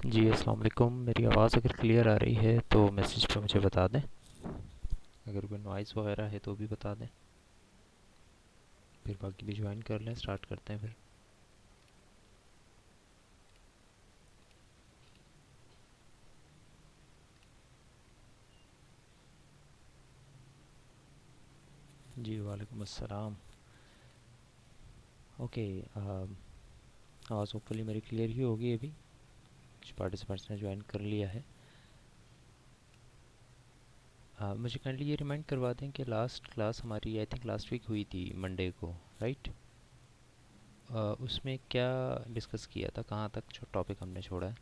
जी अस्सलाम वालेकुम। मेरी आवाज़ अगर क्लियर आ रही है तो मैसेज पे मुझे बता दें। अगर कोई नॉइज़ वगैरह है तो भी बता दें, फिर बाकी भी ज्वाइन कर लें। स्टार्ट करते हैं फिर। जी वालेकुम अस्सलाम। ओके। आवाज़ होपफुली मेरी क्लियर ही होगी। अभी कुछ पार्टिसिपेंट्स ने ज्वाइन कर लिया है। मुझे काइंडली ये रिमाइंड करवा दें कि लास्ट क्लास हमारी आई थिंक लास्ट वीक हुई थी मंडे को, राइट? उसमें क्या डिस्कस किया था, कहाँ तक जो टॉपिक हमने छोड़ा है?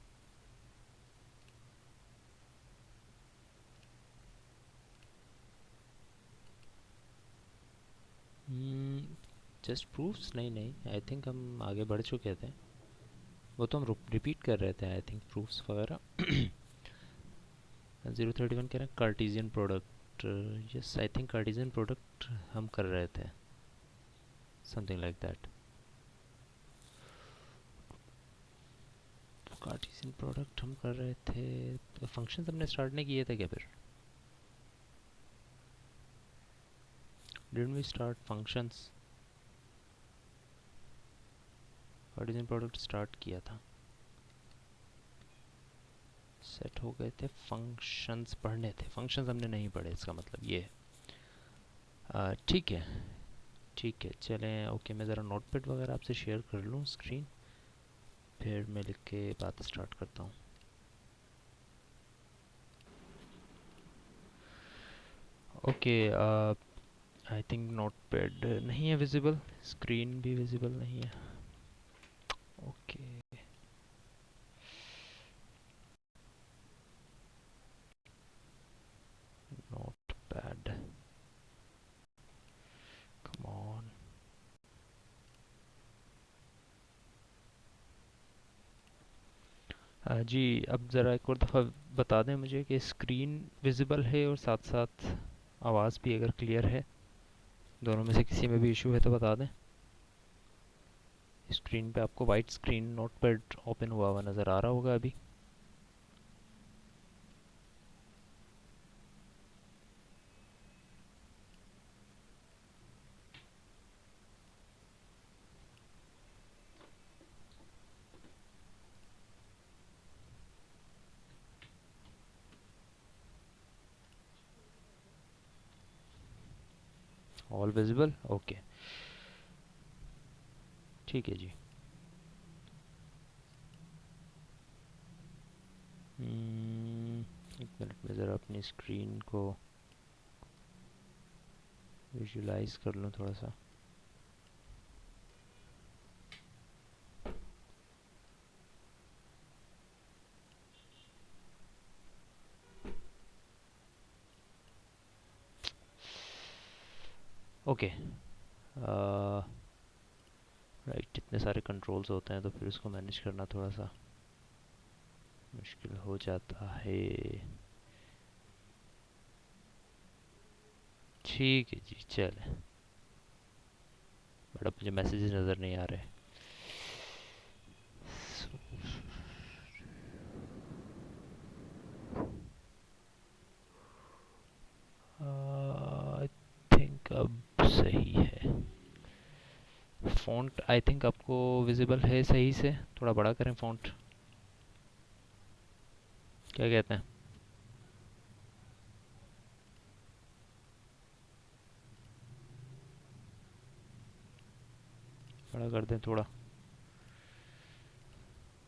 Just proofs? नहीं नहीं, आई थिंक हम आगे बढ़ चुके थे। वो तो हम रिपीट कर रहे थे आई थिंक, प्रूफ्स वगैरह। 031 कह रहे हैं Cartesian product. Yes I think Cartesian product हम कर रहे थे, something like that. Cartesian product हम कर रहे थे, तो फंक्शंस हमने स्टार्ट नहीं किए थे क्या फिर? Didn't we start functions? Cartesian product start किया था, सेट हो गए थे। फंक्शंस पढ़ने थे, फंक्शंस हमने नहीं पढ़े, इसका मतलब ये है। ठीक है, ठीक है, चलें। ओके, मैं ज़रा नोटपैड वगैरह आपसे शेयर कर लूँ स्क्रीन, फिर मैं लिख के बात स्टार्ट करता हूँ। ओके। आई थिंक नोटपैड नहीं है विजिबल, स्क्रीन भी विजिबल नहीं है। ओके। Notepad, come on. जी, अब ज़रा एक और दफ़ा बता दें मुझे कि स्क्रीन विजिबल है और साथ साथ आवाज़ भी अगर क्लियर है, दोनों में से किसी में भी इशू है तो बता दें। स्क्रीन पे आपको वाइट स्क्रीन नोटपैड ओपन हुआ हुआ नज़र आ रहा होगा अभी। All visible, okay. ठीक है जी। एक मिनट में ज़रा अपनी स्क्रीन को विजुलाइज कर लूँ थोड़ा सा। ओके। राइट, इतने सारे कंट्रोल्स होते हैं तो फिर उसको मैनेज करना थोड़ा सा मुश्किल हो जाता है। ठीक है जी, चले। बट अब मुझे मैसेजेस नज़र नहीं आ रहे। आई थिंक अब सही है। फ़ॉन्ट आई थिंक आपको विजिबल है सही से? थोड़ा बड़ा करें फ़ॉन्ट, क्या कहते हैं? बड़ा कर दें थोड़ा,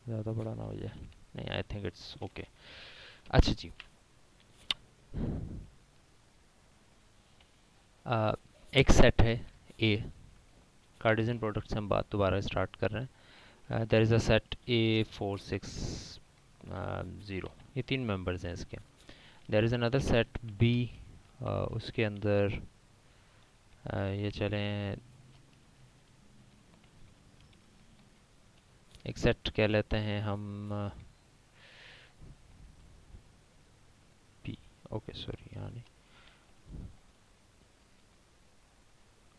ज़्यादा बड़ा ना हो जाए। नहीं, आई थिंक इट्स ओके। अच्छा जी। एक सेट है ए, कार्टेशियन प्रोडक्ट से हम बात दोबारा स्टार्ट कर रहे हैं। There is a set A46 0, ये तीन मेंबर्स हैं इसके। There is another set B, उसके अंदर ये चलें, एक सेट कह लेते हैं हम बी। ओके सॉरी, यहाँ नहीं,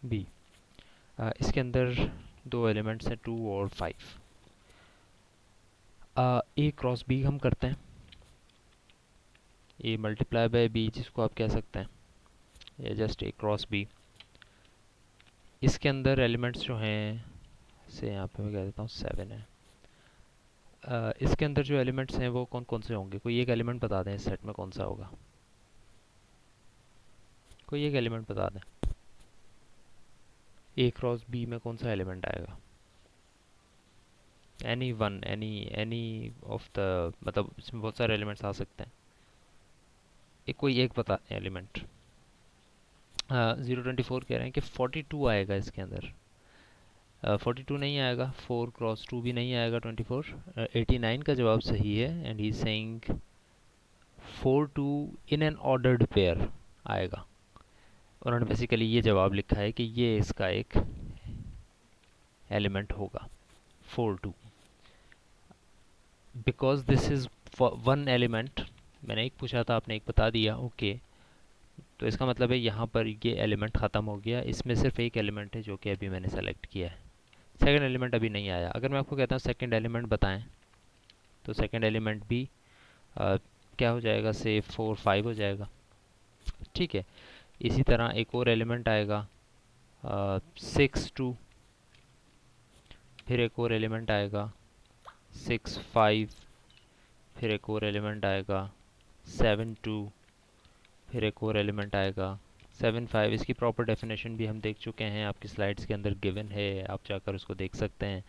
बी। इसके अंदर दो एलिमेंट्स हैं 2 और 5। ए क्रॉस बी हम करते हैं, ए मल्टीप्लाई बाय बी जिसको आप कह सकते हैं, या जस्ट ए क्रॉस बी। इसके अंदर एलिमेंट्स जो हैं, से यहाँ पे मैं कह देता हूँ 7 है। इसके अंदर जो एलिमेंट्स हैं वो कौन कौन से होंगे? कोई एक एलिमेंट बता दें इस सेट में कौन सा होगा, कोई एक एलिमेंट बता दें। ए क्रॉस बी में कौन सा एलिमेंट आएगा? Any one, any of the, मतलब इसमें बहुत सारे एलिमेंट्स आ सकते हैं, एक कोई एक बता एलिमेंट। 024 कह रहे हैं कि 42 आएगा इसके अंदर। 42 नहीं आएगा, 4 क्रॉस 2 भी नहीं आएगा 24। 89 का जवाब सही है, and he saying 42 in an ordered pair आएगा। उन्होंने बेसिकली ये जवाब लिखा है कि ये इसका एक एलिमेंट होगा 42, because this is one element. मैंने एक पूछा था, आपने एक बता दिया, ओके। तो इसका मतलब है यहाँ पर ये एलिमेंट ख़त्म हो गया, इसमें सिर्फ एक एलिमेंट है जो कि अभी मैंने सेलेक्ट किया है। सेकंड एलिमेंट अभी नहीं आया। अगर मैं आपको कहता हूँ सेकंड एलिमेंट बताएं, तो सेकंड एलिमेंट भी क्या हो जाएगा, से 4 5 हो जाएगा, ठीक है। इसी तरह एक और एलिमेंट आएगा 6 2, फिर एक और एलिमेंट आएगा 6 5, फिर एक और एलिमेंट आएगा 7 2, फिर एक और एलिमेंट आएगा 7 5। इसकी प्रॉपर डेफिनेशन भी हम देख चुके हैं, आपकी स्लाइड्स के अंदर गिवन है, आप जाकर उसको देख सकते हैं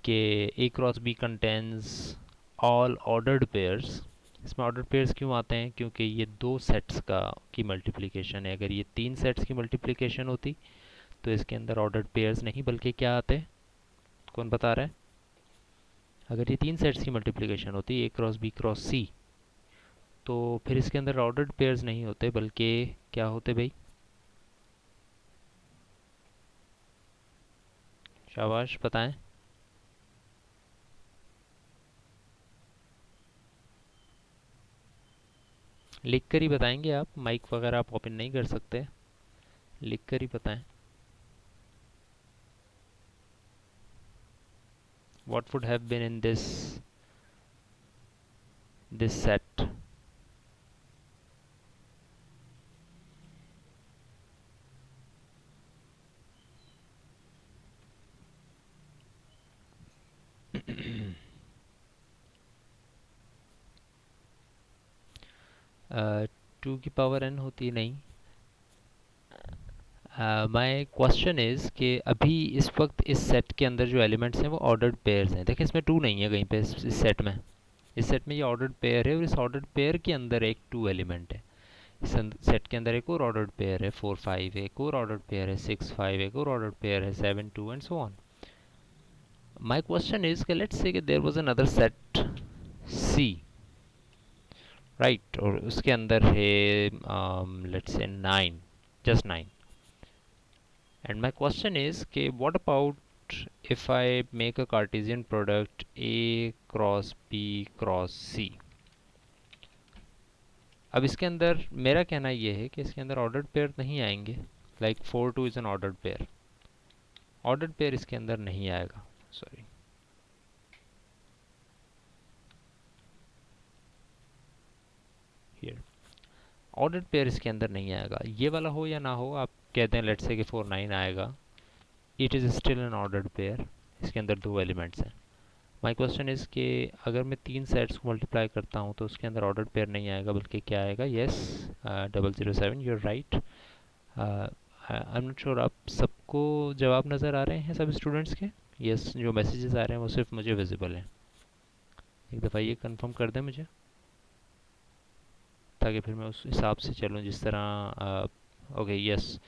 कि A cross B contains all ordered pairs. इसमें ऑर्डर्ड पेयर्स क्यों आते हैं? क्योंकि ये दो सेट्स का की मल्टीप्लिकेशन है। अगर ये 3 सेट्स की मल्टीप्लिकेशन होती तो इसके अंदर ऑर्डर्ड पेयर्स नहीं बल्कि क्या आते? कौन बता रहा है? अगर ये 3 सेट्स की मल्टीप्लिकेशन होती, ए क्रॉस बी क्रॉस सी, तो फिर इसके अंदर ऑर्डर्ड पेयर्स नहीं होते बल्कि क्या होते भाई? शाबाश, बताएं। लिख कर ही बताएंगे आप, माइक वगैरह आप ओपन नहीं कर सकते, लिख कर ही बताएं। What would have been in this set? Two की पावर n होती नहीं। माय क्वेश्चन इज़ कि अभी इस वक्त इस सेट के अंदर जो एलिमेंट्स हैं वो ऑर्डर्ड पेयर्स हैं। देखिए इसमें 2 नहीं है कहीं पे, इस सेट में, इस सेट में ये ऑर्डर्ड पेयर है और इस ऑर्डर्ड पेयर के अंदर एक 2 एलिमेंट है। इस सेट के अंदर एक और ऑर्डर्ड पेयर है 4 5, एक और ऑर्डर्ड पेयर है 6 5, एक और ऑर्डर्ड पेयर है 7 2 and so on. My question is कि लेट्स से कि there was another set C, right, और उसके अंदर है let's say 9, just 9। And my question is कि what about if I make a Cartesian product A cross B cross C। अब इसके अंदर मेरा कहना ये है कि इसके अंदर ऑर्डर्ड पेयर नहीं आएंगे, like 4 2 is an ordered pair, ordered pair इसके अंदर नहीं आएगा, सॉरी। हियर ऑर्डर्ड पेयर इसके अंदर नहीं आएगा, ये वाला हो या ना हो, आप कहते हैं लेट्स से कि 4 9 आएगा, it is still an ordered pair, इसके अंदर 2 एलिमेंट्स हैं। माय क्वेश्चन इज़ कि अगर मैं 3 सेट्स को मल्टीप्लाई करता हूँ तो उसके अंदर ऑर्डर्ड पेयर नहीं आएगा बल्कि क्या आएगा? Yes, 007, you are right. I am not sure आप सबको जवाब नज़र आ रहे हैं सब स्टूडेंट्स के? यस, जो मैसेजेस आ रहे हैं वो सिर्फ मुझे विजिबल हैं। एक दफ़ा ये कंफर्म कर दें मुझे, ताकि फिर मैं उस हिसाब से चलूँ जिस तरह। ओके, यस,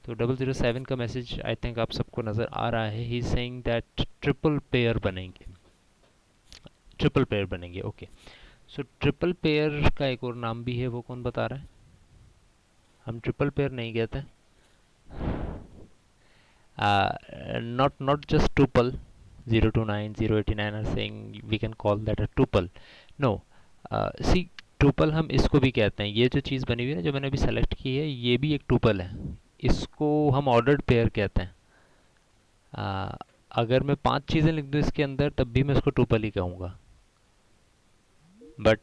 तो 007 का मैसेज आई थिंक आप सबको नज़र आ रहा है। He is saying that triple pair बनेंगे, ट्रिपल पेयर बनेंगे, ओके। सो ट्रिपल पेयर का एक और नाम भी है, वो कौन बता रहा है? हम ट्रिपल पेयर नहीं कहते, not just tuple, 029 089 are saying we can call that a tuple, no, see, tuple हम इसको भी कहते हैं, ये जो चीज़ बनी हुई है ना जो मैंने अभी सेलेक्ट की है, ये भी एक टुपल है, इसको हम ऑर्डर्ड पेयर कहते हैं। अगर मैं 5 चीज़ें लिख दूँ इसके अंदर तब भी मैं इसको टुपल ही कहूँगा, but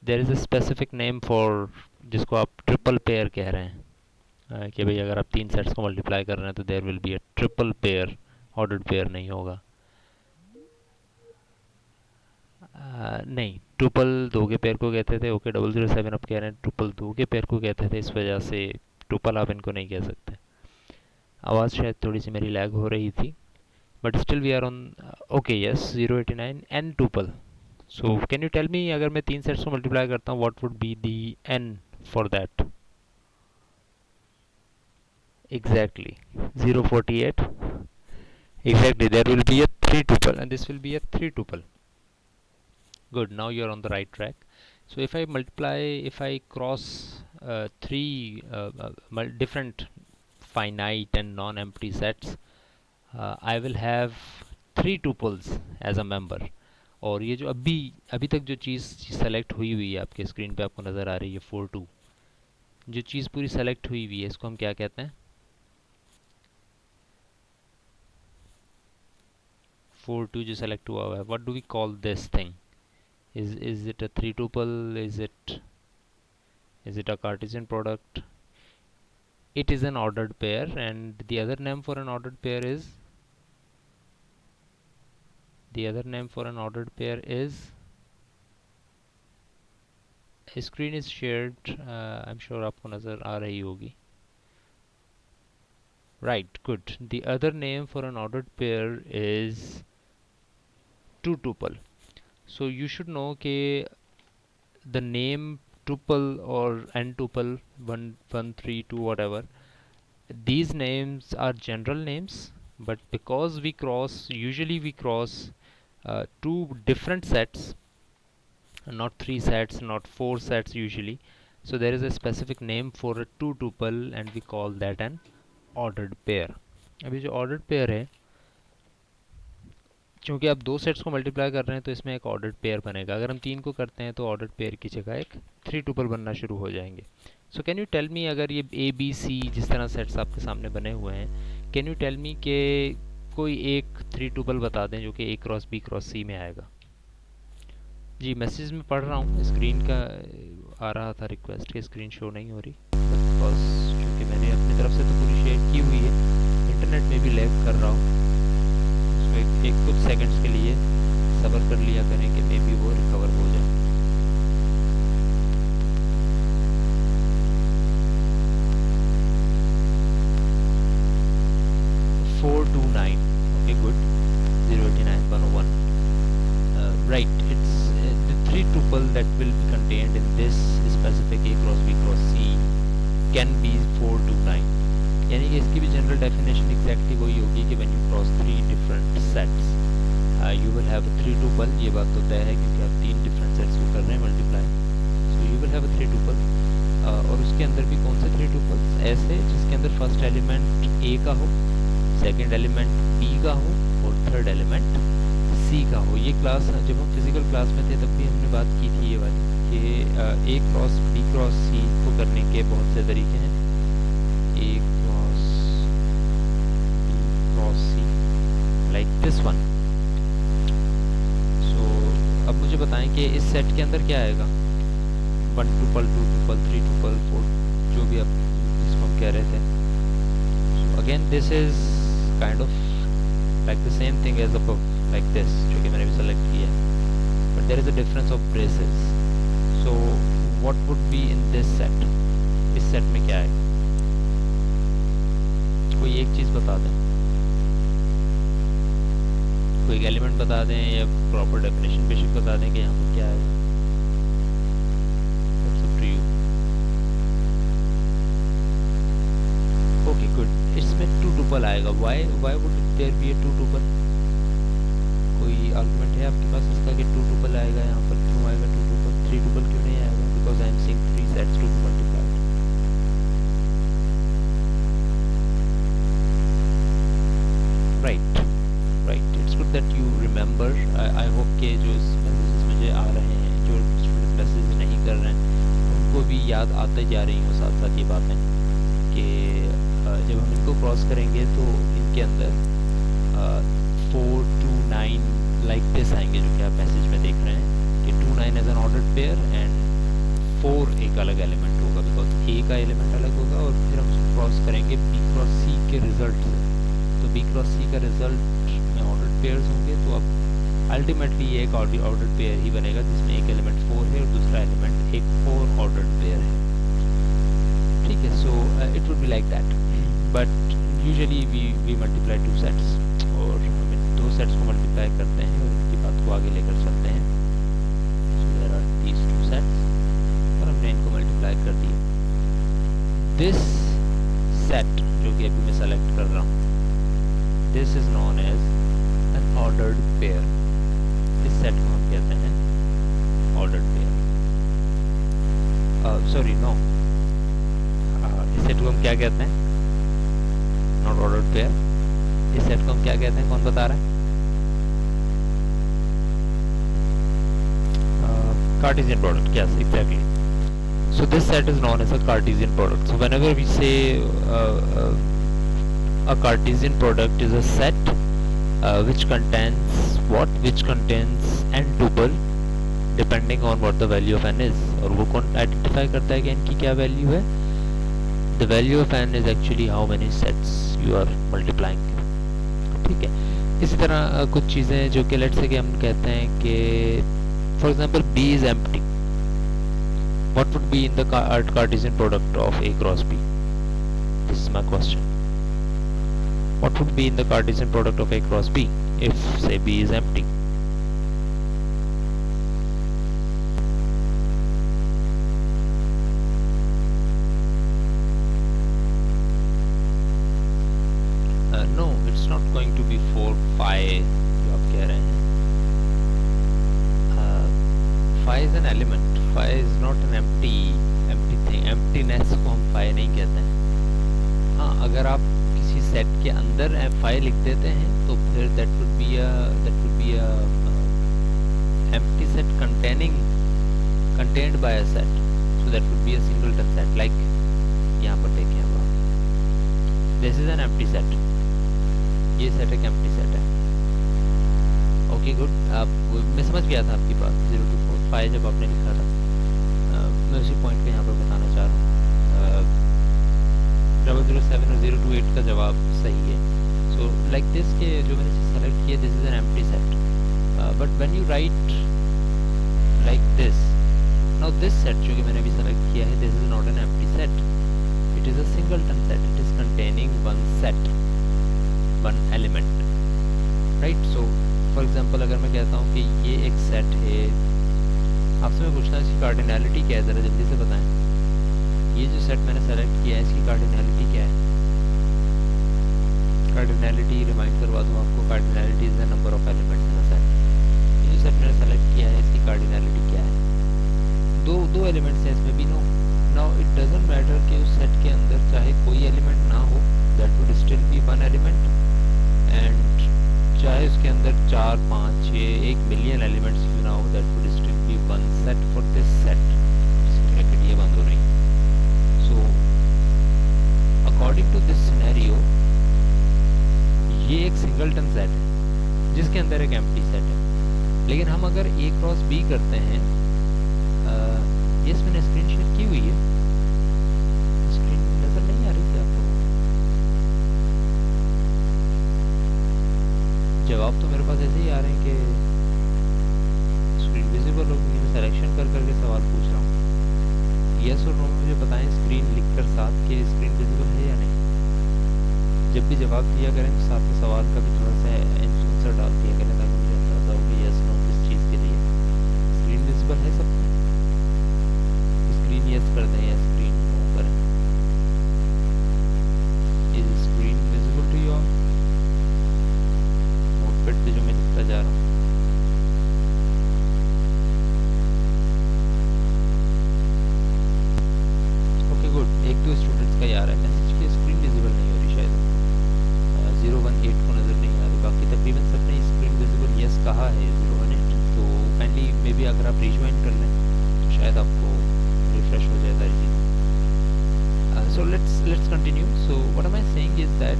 there is a specific name for जिसको आप ट्रिपल पेयर कह रहे हैं, कि भाई अगर आप 3 सेट्स को मल्टीप्लाई कर रहे हैं तो there will be a triple pair, ordered pair नहीं होगा। नहीं, ट्रिपल 2 के पेयर को कहते थे। ओके 007 आप कह रहे हैं ट्रिपल 2 के पेयर को कहते थे, इस वजह से ट्रिपल आप इनको नहीं कह सकते। आवाज़ शायद थोड़ी सी मेरी लैग हो रही थी, but still we are on. Okay yes, 089 N triple. So can you tell me, अगर मैं 3 सेट्स को मल्टीप्लाई करता हूँ what would be the N for that? Exactly, 048. Exactly, there will be a 3 tuple and this will be a 3 tuple. Good, now you're on the right track. So if I multiply, if I cross three different finite and non-empty sets, I will have 3 tuples as a member. और ये जो अभी तक जो चीज़ select हुई है आपके screen पे आपको नज़र आ रही है 42, जो चीज़ पूरी सेलेक्ट हुई है इसको हम क्या कहते हैं? 42 जो सेलेक्ट हुआ हुआ है, what do we call this thing? Is it a 3 tuple? Is it a Cartesian product? It is an ordered pair, and the other name for an ordered pair is screen is shared. I'm sure आपको नज़र आ रही होगी. Right, good. The other name for an ordered pair is 2 tuple. So you should know कि the name tuple or n tuple 1 1 3 2 whatever, these names are general names, but because usually we cross two different sets, not 3 sets, not 4 sets usually, so there is a specific name for a 2 tuple and we call that an ordered pair. अभी जो ordered pair है, क्योंकि आप 2 sets को multiply कर रहे हैं तो इसमें एक ऑर्डर्ड पेयर बनेगा। अगर हम 3 को करते हैं तो ऑर्डर्ड पेयर की जगह एक 3 टुपल बनना शुरू हो जाएंगे। So can you tell me, अगर ये ए बी सी जिस तरह सेट्स आपके सामने बने हुए हैं, कैन यू टेल मी कि कोई एक 3 टुपल बता दें जो कि ए क्रॉस बी क्रॉस सी में आएगा? जी मैसेज में पढ़ रहा हूँ, स्क्रीन का आ रहा था रिक्वेस्ट कि स्क्रीन शो नहीं हो रही, बिकॉज चूँकि मैंने अपनी तरफ से तो पूरी शेयर की हुई है, इंटरनेट में भी लैग कर रहा हूँ। एक कुछ सेकंड्स के लिए सब्र कर लिया करें कि मे बी वो रिकवर हो जाए। Okay good, 089 101. Right, it's the 3 tuple that will be contained in this specific A cross B cross C can be 429. यानी कि इसकी भी जनरल डेफिनेशन एग्जैक्टली वही होगी कि when you cross 3 different sets you will have a 3 tuple. ये बात तो तय है क्योंकि आप 3 डिफरेंट सेट्स को कर रहे हैं multiply, so you will have a 3 tuple. और उसके अंदर भी कौन से 3 टुपल्स? ऐसे जिसके अंदर फर्स्ट एलिमेंट ए का हो, सेकंड एलिमेंट बी का हो और थर्ड एलिमेंट सी का हो। ये क्लास जब हम फिजिकल क्लास में थे तब भी हमने बात की थी ये वाली कि A cross B cross C को करने के बहुत से तरीके हैं। A cross C like this one. So अब मुझे बताएं कि इस सेट के अंदर क्या आएगा? 1 टुपल 2 टुपल 3 टुपल 4, जो भी आप जिसको हम कह रहे थे। So again this is kind of like the same thing as above, like this, जो कि मैंने भी सेलेक्ट किया है, but there is a difference of braces. So what would be in this set? इस सेट में क्या है? कोई एक चीज़ बता दें, कोई एलिमेंट बता दें या प्रॉपर डेफिनेशन बेशक बता दें कि यहाँ पर क्या आएगा। That's up to you. Okay, good. इसमें 2 टुपल आएगा। Why would there be a 2 tuple? कोई आर्गुमेंट है आपके पास इसका कि 2 टुपल आएगा यहाँ पर? क्यों आएगा 2 टुपल? 3 टुपल क्यों नहीं आएगा? Because I am seeing 3 sets to be multiplied. Right. It's good that you remember. I hope कि जो इस मैसेजेस मुझे आ रहे हैं, जो स्टूडेंट मैसेज नहीं कर रहे हैं, उनको भी याद आते जा रही हूँ साथ साथ ये बातें कि जब हम इनको क्रॉस करेंगे तो इनके अंदर 4 2 9 लाइक दिस आएंगे, जो कि आप मैसेज में देख रहे हैं कि 2 29 as an ordered pair and 4 एक अलग एलिमेंट होगा, बिकॉज ए का एलिमेंट अलग होगा और फिर हम उसको क्रॉस करेंगे बी क्रॉस सी के रिजल्ट से। तो बी क्रॉस सी का रिजल्ट में ऑर्डर्ड पेयर्स होंगे, तो अब अल्टीमेटली ये एक ऑर्डर्ड पेयर ही बनेगा जिसमें एक एलिमेंट 4 है और दूसरा एलिमेंट एक 4 ऑर्डर्ड पेयर है। ठीक है, so it would be like that, but usually we multiply 2 sets, और हम 2 सेट्स को मल्टीप्लाई करते हैं और इनकी बात को आगे लेकर चलते हैं। So there are these 2 sets और हमने इनको मल्टीप्लाई कर दिया। दिस सेट जो कि अभी मैं सेलेक्ट कर रहा हूँ, this is known as an ordered pair. इस सेट को हम कहते हैं ऑर्डर्ड पेयर, सॉरी नो, इस सेट को हम क्या कहते हैं, नॉट ऑर्डर्ड पेयर। इस सेट को हम क्या कहते हैं, कौन बता रहा है? Cartesian product, yes, exactly. So this set is known as a Cartesian product. So whenever we say a Cartesian product is a set which contains what? Which contains n tuple depending on what the value of n is. और वो कौन identify करता है कि n की क्या value है? The value of n is actually how many sets you are multiplying. ठीक है, इसी तरह कुछ चीज़ें जो कि लेट्स से कि हम कहते हैं कि for example B is empty. What would be in the Cartesian product of A cross B? This is my question. What would be in the Cartesian product of A cross B if say B is empty? No, it's not going to be 4 5 जो आप कह रहे हैं। Phi is an element. Phi is not an empty thing. Emptiness को हम phi नहीं कहते हैं। हाँ, अगर आप किसी सेट के अंदर phi लिख देते हैं तो फिर that would be a empty set contained by a set. So that would be a singleton set. Like यहाँ पर देखें अब आप, this is an empty set. ये सेट एक empty set है। ओके गुड, आप मैं समझ गया था आपकी बात। 0 to 4 5 जब आपने लिखा था, मैं उसी पॉइंट को यहाँ पर बताना चाह रहा हूँ। 007 और 0 to 8 का जवाब सही है। सो लाइक दिस के जो मैंने सेलेक्ट किया, this is an empty set, but when you right like this, now this set जो कि मैंने अभी सेलेक्ट किया है, this is not an empty set, it is a singleton set, it is containing one set, one element, right. So for example अगर मैं कहता हूँ कि ये एक सेट है, आपसे मैं पूछना है इसकी कार्डिनैलिटी क्या है, ज़रा जल्दी से बताएं। ये जो सेट मैंने सेलेक्ट किया है, इसकी कार्डिनैलिटी क्या है? कार्डिनैलिटी रिमाइंड करवा दूँ आपको, cardinality is the number of elements in a set. ये जो सेट मैंने सेलेक्ट किया है, इसकी कार्डिनैलिटी क्या है? दो एलिमेंट्स हैं इसमें भी। नाउ इट डजंट मैटर कि उस सेट के अंदर चाहे कोई एलिमेंट ना हो, that would still be one element, and चाहे उसके अंदर 4 5 6 1 मिलियन एलिमेंट्स क्यों ना हो, that would still be one set for this set. Bracket ये बंद हो रही। So according to this scenario, ये एक सिंगलटन सेट है जिसके अंदर एक एम्प्टी सेट है। लेकिन हम अगर A क्रॉस B करते हैं, ये मैंने स्क्रीन शेयर की हुई है, स्क्रीन नजर नहीं आ रही थी आपको? जवाब तो मेरे पास ऐसे ही आ रहे हैं कि स्क्रीन विजिबल होगी। मैं सिलेक्शन कर करके सवाल पूछ रहा हूँ, यस और नो में मुझे बताएं स्क्रीन लिखकर साथ कि स्क्रीन विजिबल है या नहीं। जब भी जवाब दिया करें तो साथ में सवाल का भी थोड़ा सा आंसर डाल दिया करें ताकि मुझे अंदाजा हो कि यस नो किस चीज़ के लिए। स्क्रीन विजिबल है सब? स्क्रीन यस कर दें या स्क्रीन नो करें। Is screen visible to you all? Notepad पे जो मैं लिखता जा रहा हूँ, ओके गुड। एक तो स्टूडेंट्स का यार है मैसेज की स्क्रीन विजिबल नहीं हो रही, शायद 018 को नज़र नहीं आ रही। बाकी तकरीबन सबने स्क्रीन विजिबल यस कहा है 018। तो काइंडली मे बी अगर आप रिज्वाइन कर लें तो शायद आपको रिफ्रेश हो जाए सारी चीज़ें। So let's continue. So what am I saying is that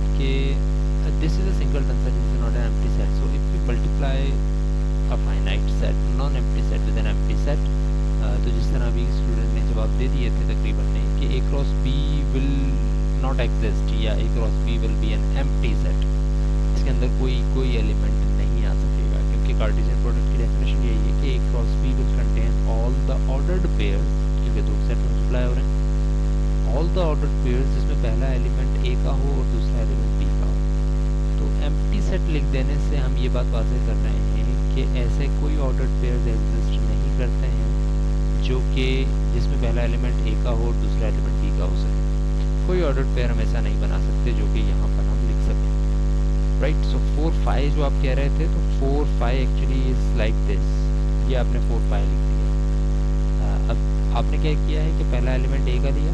this is a singleton set, this is not an empty set. So if we multiply a finite set, non-empty set with an empty set. तो जिस तरह अभी student ने जवाब दे दिए थे तकरीबन ने कि a cross b will not exist या a cross b will be an empty set, इसके अंदर कोई एलिमेंट नहीं आ सकेगा, क्योंकि कार्टेशियन प्रोडक्ट की डेफिनेशन यही है कि a cross b will contain all the ordered pairs, क्योंकि दो सेट मल्टीप्लाई हो रहे हैं, all the ordered pairs जिसमें पहला एलिमेंट a का हो और दूसरा एलिमेंट b का हो। तो एम्प्टी सेट लिख देने से हम ये बात वाज़ेह कर रहे हैं कि ऐसे कोई ऑर्डर्ड पेयर्स एग्जिस्ट नहीं करते हैं जो कि जिसमें पहला एलिमेंट ए का हो और दूसरा एलिमेंट बी का हो सके। कोई ऑर्डर्ड पेयर हम ऐसा नहीं बना सकते जो कि यहाँ पर हम लिख सकें, राइट। सो 4 5 जो आप कह रहे थे, तो 4 5 एक्चुअली इज लाइक दिस, ये आपने 4 5 लिख दिया। अब आपने क्या किया है कि पहला एलिमेंट ए का लिया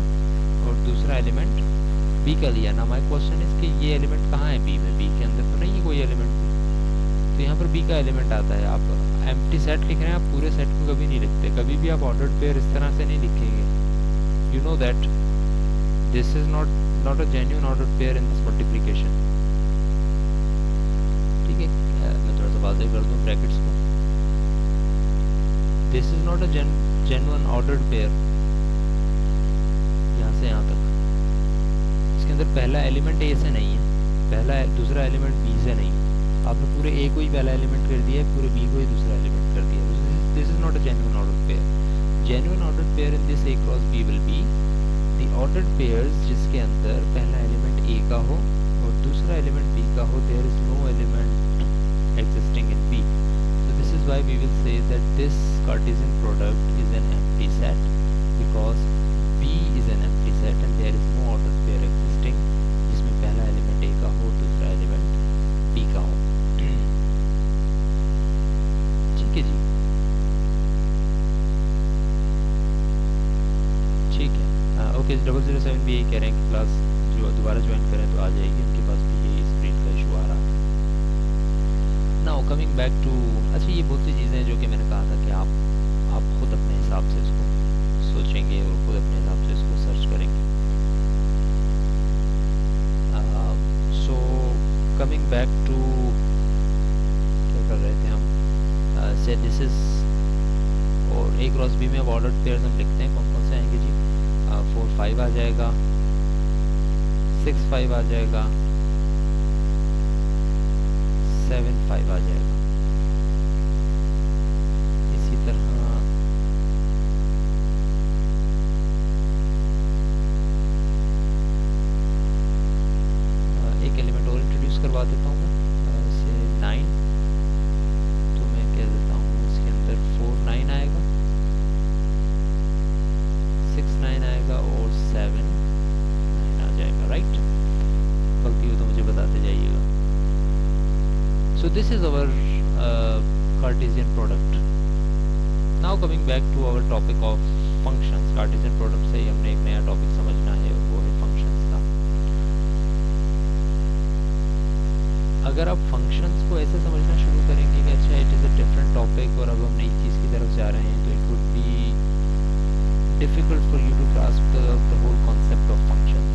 और दूसरा एलिमेंट बी का लिया ना। माई क्वेश्चन इज कि ये एलिमेंट कहाँ है बी में? बी के अंदर तो नहीं है कोई एलिमेंट, तो यहाँ पर बी का एलिमेंट आता है। आप एम्प्टी सेट लिख रहे हैं, आप पूरे सेट को कभी नहीं लिखते, कभी भी आप ऑर्डर्ड पेयर इस तरह से नहीं लिखेंगे। You know that this is not a genuine ordered pair in this multiplication, ठीक है। मैं थोड़ा सा वाज़ेह कर दूँ ब्रैकेट्स को। This is not a genuine ordered pair, यहाँ से यहाँ तक इसके अंदर पहला एलिमेंट ए से नहीं है, दूसरा एलिमेंट बी से नहीं है। आपने पूरे ए को ही पहला एलिमेंट कर दिया है, पूरे बी को ही दूसरा एलिमेंट कर दिया। This is not a genuine ordered pair. Genuine ordered pair in this A cross B will be the ordered pairs जिसके अंदर पहला एलिमेंट ए का हो और दूसरा एलिमेंट बी का हो। There is no element existing in B, so this is why we will say that this Cartesian product is an empty set because B is an empty set and there is no ordered pair existing जिसमें पहला element A का हो दूसरा element B का हो। ठीक है जी, ठीक है। ओके, 007 भी यही कह रहे हैं कि क्लास जो दोबारा ज्वाइन करें तो आ जाएगी, उनके पास भी यही स्क्रीन का इशू आ रहा है। नाउ कमिंग बैक टू, अच्छा ये बहुत सी चीज़ें हैं जो कि मैंने कहा था कि आप खुद अपने हिसाब से इसको सोचेंगे और खुद अपने हिसाब से इसको सर्च करेंगे। सो कमिंग बैक टू, क्या कर रहे थे हम, से दिस इज, और ए क्रॉस बी में अब ऑर्डर्ड पेयर्स हम लिखते हैं, कौन कौन से आएंगे जी? 4 5 आ जाएगा, 6 5 आ जाएगा, 7 5 आ जाएगा। इसी तरह एक एलिमेंट और इंट्रोड्यूस करवा देता हूँ मैं, से 9, तो मैं कह देता हूँ इसके अंदर 4 9 आएगा, 6 9 आएगा और 7 9 आ जाएगा, राइट। गलती हो तो मुझे बताते जाइएगा। So this is our Cartesian product. Now coming back to our topic of functions. Cartesian product से ही हमने एक नया टॉपिक समझना है, वो है फंक्शंस का। अगर आप फंक्शंस को ऐसे समझना शुरू करेंगे कि अच्छा it is a different topic और अब हम नई चीज़ की तरफ जा रहे हैं, तो it would be difficult for you to grasp the whole concept of functions.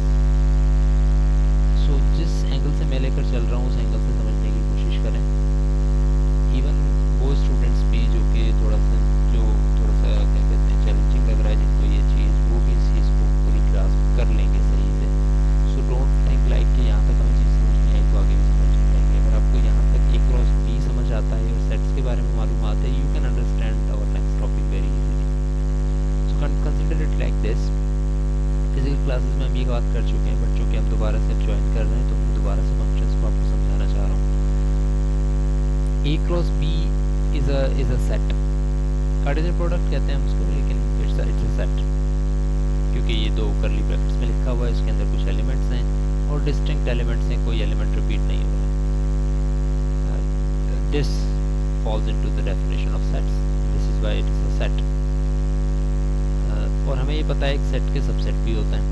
So जिस एंगल से मैं लेकर चल रहा हूँ उस एंगल से समझने की कोशिश करें। इवन वो स्टूडेंट्स भी जो कि थोड़ा सा क्या कहते हैं चैलेंजिंग लग रहा है जिनको ये चीज़, वो भी इस चीज़ को पूरी ग्रास्प कर लेंगे सही से। सो डोंट थिंक लाइक कि यहाँ तक हमें चीज़ समझ नहीं आई तो आगे भी समझ नहीं आएंगे। अगर आपको यहाँ तक ए क्रॉस बी समझ आता है और सेट्स के बारे में मालूम आता है, you can understand our next topic very easily. So consider it like this. Physical classes में हम ये बात कर चुके हैं, बट जो कि हम दोबारा से ज्वाइन कर रहे हैं तो मैं दोबारा से फंक्शंस को आपको समझाना चाह रहा हूँ। A cross B is a set. Cartesian product कहते हैं हम उसको, लेकिन इट्स अ सेट, क्योंकि ये दो करली ब्रैकेट्स में लिखा हुआ है, इसके अंदर कुछ एलिमेंट्स हैं और डिस्टिंक्ट एलिमेंट्स हैं, कोई एलिमेंट रिपीट नहीं हो रहा है। This falls into the definition of sets, this is why it is a set. और हमें ये पता है एक सेट के सबसेट भी होते हैं।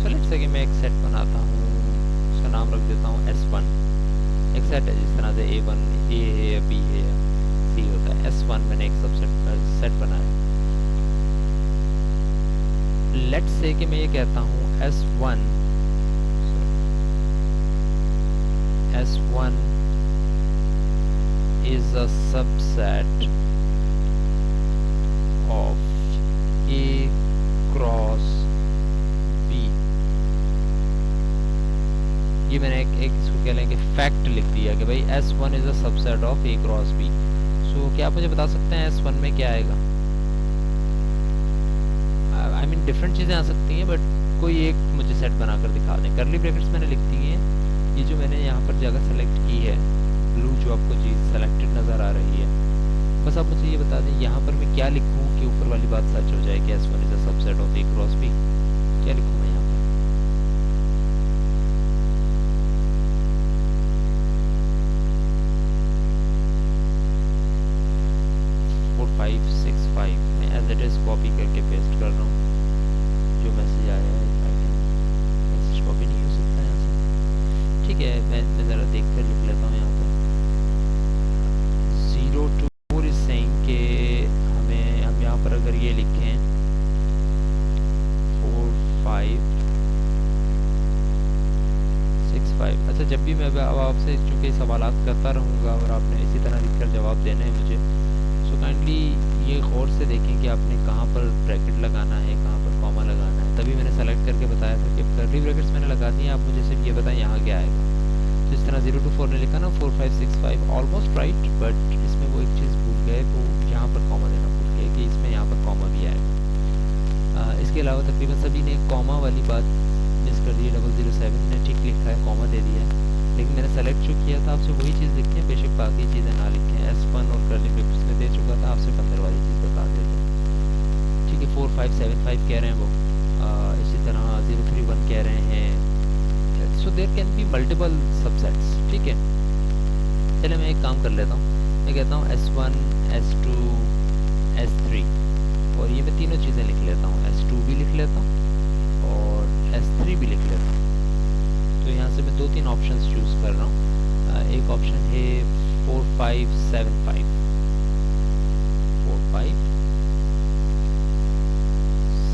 सो लेट्स से कि मैं एक सेट बनाता हूँ, उसका नाम रख देता हूँ S1। एक सेट है जिस तरह से A1 A है या B है या C होता है। S1 मैंने एक सबसेट सेट बनाया। लेट्स से कि मैं ये कहता हूँ S1 is is a subset of A cross B। ये मैंने एक इसको कह लेंगे फैक्ट लिख दिया कि भाई S1 is a subset of A cross B। सो क्या आप मुझे बता सकते हैं S1 में क्या आएगा? आई मीन डिफरेंट चीज़ें आ सकती हैं, बट कोई एक मुझे सेट बनाकर दिखा दें। करली ब्रैकेट्स मैंने लिख दी हैं। ये जो मैंने यहाँ पर जगह सेलेक्ट की है, ब्लू जो आपको चीज़ सेलेक्टेड नज़र आ रही है, बस आप मुझे ये बता दें यहाँ पर मैं क्या लिखूँ कि ऊपर वाली बात सच हो जाए कि S1 is a subset of A cross B। क्या लिखूँ मैं यहाँ पर? 4565 मैं एज इट इज़ कॉपी करके पेस्ट कर रहा हूँ जो मैसेज आया है। मैसेज कॉपी नहीं हो सकता यहाँ से, ठीक है। मैं ज़रा देख कर लिख लेता हूँ यहाँ पर। 0 इज सेइंग के हम यहाँ पर अगर ये लिखें 4565। अच्छा, जब भी मैं अब आपसे चूँकि सवालात करता रहूँगा और आपने इसी तरह लिखकर जवाब देने हैं मुझे, सो काइंडली ये गौर से देखें कि आपने कहाँ पर ब्रैकेट लगाना है, कहाँ पर कॉमा लगाना है। तभी मैंने सेलेक्ट करके बताया था कि कर्ली ब्रैकेट्स मैंने लगा दी हैं, आप मुझे सिर्फ ये बताएं यहाँ क्या आएगा। तो इस तरह 0 to 4 ने लिखा ना 4565 ऑलमोस्ट राइट, बट इसमें वो एक चीज़ भूल गए, वो यहाँ पर कॉमा देना भूल गए कि इसमें यहाँ पर कॉमा भी आएगा। इसके अलावा तकरीबन सभी ने कॉमा वाली बात मिस कर दी है। 007 ने ठीक लिखा है, कॉमा दे दिया है, लेकिन मैंने सेलेक्ट जो किया था आपसे वही चीज़ लिखी है, बेशक बाकी चीज़ें ना लिखें। S1 और कर्ली ब्रैकेट्स में दे चुका था, आपसे अंदर वाली चीज़ बता देते, ठीक है। 4575 कह रहे हैं वो, इसी तरह 031 कह रहे हैं। So there can be multiple subsets, ठीक है। चलिए मैं एक काम कर लेता हूँ, मैं कहता हूँ S1 S2 S3, और ये मैं तीनों चीज़ें लिख लेता हूँ। S2 भी लिख लेता हूँ और S3 भी लिख लेता हूँ। तो यहाँ से मैं 2-3 ऑप्शंस चूज़ कर रहा हूँ। एक ऑप्शन है 4575,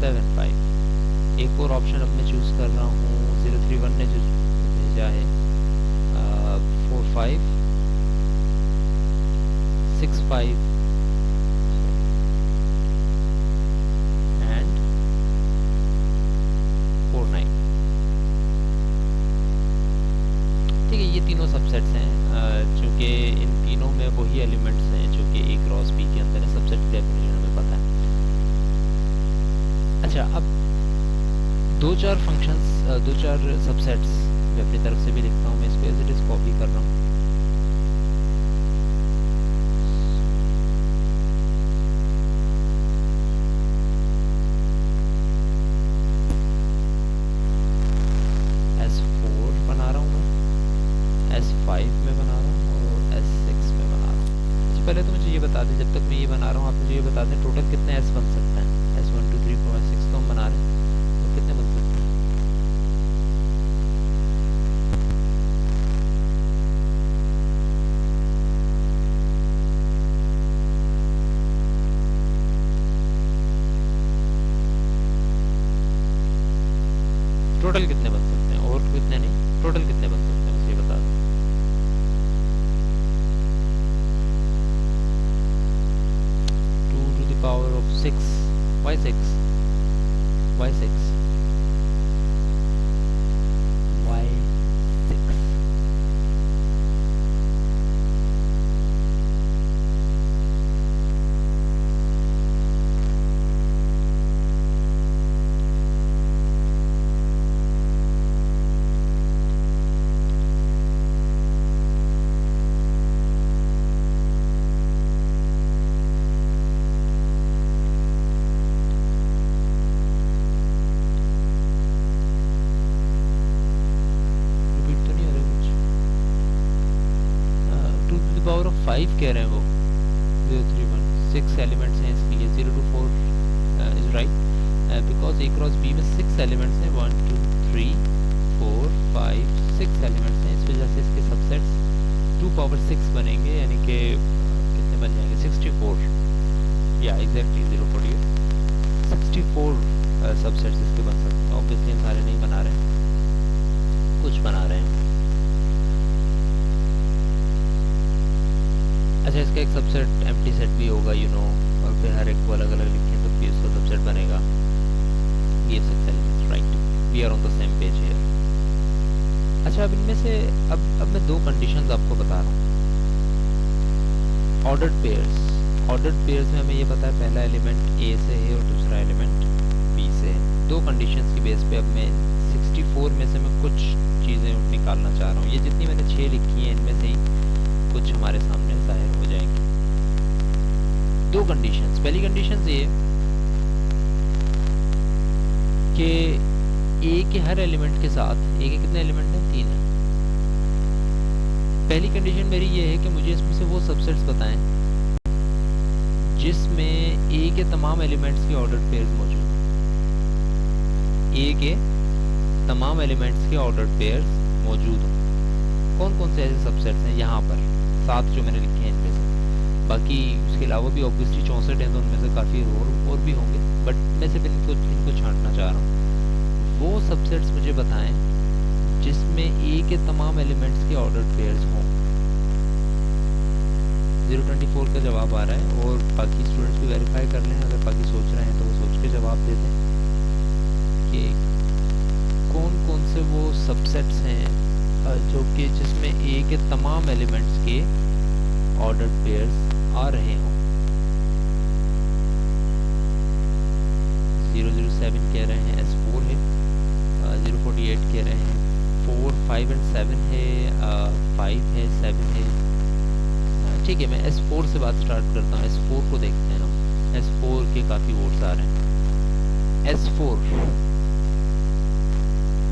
4575। एक और ऑप्शन अब मैं चूज़ कर रहा हूँ 031 ने जो भेजा है 4565 एंड 49, ठीक है। ये तीनों सबसेट्स हैं, चूँकि इन तीनों में वही एलिमेंट्स हैं जो कि A क्रॉस B के अंदर है। सबसेट की डेफिनेशन हमें पता है। अच्छा, अब 2-4 फंक्शंस, 2-4 सबसेट्स मैं अपनी तरफ से भी लिखता हूँ। मैं इसको एज इट इज़ कॉपी कर रहा हूँ। S4 बना रहा हूँ मैं, S5 में बना रहा हूँ और S6 में बना रहा हूँ। अच्छा, पहले तो मुझे ये बता दें, जब तक मैं ये बना रहा हूँ आप मुझे ये बता दें टोटल कितने S बन सकते हैं। S1 2 3 4 5 6 तो हम बना रहे हैं, तो कितने बन सकते हैं? टोटल कितने बन सकते हैं, और कितने नहीं, टोटल कितने बन सकते हैं बस ये बता दें। 2 to the power of 6, why 6, why 6, why 6? Power of 5 कह रहे हैं वो। 031 6 एलिमेंट्स हैं इसलिए 0 to 4 is right, because A cross B में 6 एलिमेंट्स हैं, 1 2 3 4 5 6 एलिमेंट्स हैं। इस वजह से इसके सबसेट्स 2 पावर 6 बनेंगे, यानी कि कितने बन जाएंगे 64, या एग्जैक्टली 048 64 सबसेट्स इसके बन सकते हैं। ऑब्वियसली हम सारे नहीं बना रहे हैं, कुछ बना रहे हैं। अच्छा, इसका एक सबसेट एम्प्टी सेट भी होगा और फिर हर एक को अलग अलग लिखें तो फिर उसका सबसेट बनेगा ये six elements, right. We are on the same page here. अच्छा, अब इनमें से अब मैं दो कंडीशंस आपको बता रहा हूँ। ऑर्डर्ड पेयर्स में हमें ये पता है पहला एलिमेंट ए से है और दूसरा एलिमेंट बी से है। दो कंडीशंस की बेस पे अब मैं 64 में से मैं कुछ चीज़ें निकालना चाह रहा हूँ। ये जितनी मैंने 6 लिखी हैं इनमें से ही कुछ हमारे सामने जाहिर हो जाएंगी। दो कंडीशंस, पहली कंडीशन ये कि ए के हर एलिमेंट के साथ, ए के कितने एलिमेंट हैं? 3 हैं। पहली कंडीशन मेरी ये है कि मुझे इसमें से वो सबसेट्स बताएं जिसमें ए के तमाम एलिमेंट्स के ऑर्डर्ड पेयर्स मौजूद हों। ए के तमाम एलिमेंट्स के ऑर्डर्ड पेयर्स मौजूद हों। कौन कौन से ऐसे सबसेट्स हैं यहाँ पर? 7 जो मैंने लिखे हैं इनमें से। बाकी उसके अलावा भी ऑब्वियसली 64 हैं तो उनमें से काफ़ी और भी होंगे, बट मैं सिर्फ इनको छांटना चाह रहा हूँ। वो सबसेट्स मुझे बताएं जिसमें ए के तमाम एलिमेंट्स के ऑर्डर्ड पेयर्स हों। 024 का जवाब आ रहा है और बाकी स्टूडेंट्स भी वेरीफाई कर लें। अगर बाकी सोच रहे हैं तो वो सोच के जवाब दे दें कि कौन कौन से वो सबसेट्स हैं जो कि जिसमें ए के तमाम एलिमेंट्स के ऑर्डर्ड पेयर्स आ रहे हों। 007 कह रहे हैं S4 है, 048 कह रहे हैं 4, 5 एंड 7 है, 5 है, 7 है। ठीक है, मैं S4 से बात स्टार्ट करता हूँ। S4 को देखते हैं हम। S4 के काफ़ी वोट्स आ रहे हैं। S4